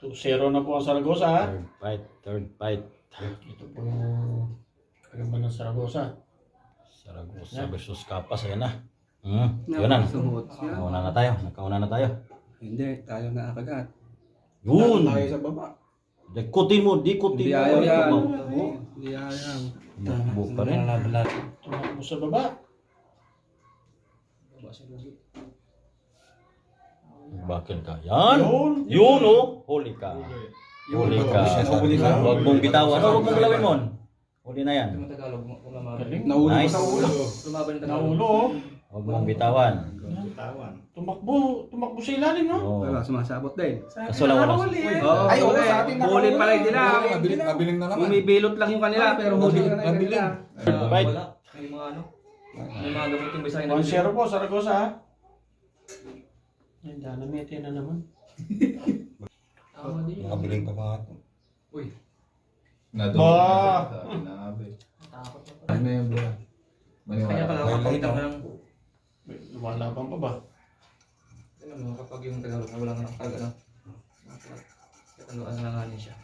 2-0 na po ang Saragosa, ha? Third fight. Ito po yung kalaban ng Saragosa. Saragosa versus Kapas, ayan na. Yun na. Nakauna na tayo. Hindi, tayo na agad. Yun! Tayo sa baba. Dikutin mo. Hindi ayaw yan. Hindi ayaw. Tumakbo pa rin. Tumakbo sa baba. Bakit ka? Yan! Yun! Yun oh! Huli ka. Huli ka. Huli ka. Huwag mong bitawan. Huwag mong galawin mo. Huli na yan. Galing. Nahuli Nice. pa sa ulo. Naulo, oh. Huwag mong bitawan. Tumakbo sa ilalim, no? Oo. Wala, sumasabot din. Kaso lang wala. Oo, Ay, oo, huli. sa atin Huli pala yung nila. Mabiling na naman. Bumibilot lang yung kanila, pero huli na yung Mabiling. kanila. Fight. May mga ano? May mga gamuting bisaya na 1-0 po, Saragosa, ha? Yan, Danamete na naman. Mabiling pa mga ito. Uy. Bah! Ay na yung buwan. Kanya pala kapag ng Lumalaban pa ba? ano kapag yung Tagalog na walang nakapag ano. Kataluan na langanin siya.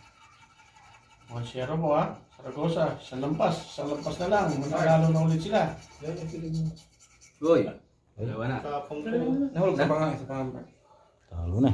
1-0 po, ha? Saragosa, isang lampas na lang. Mananalo na ulit sila. Uy, dalawa na. Nahulog Isa na. pa nga, isa pa nga. Talo na.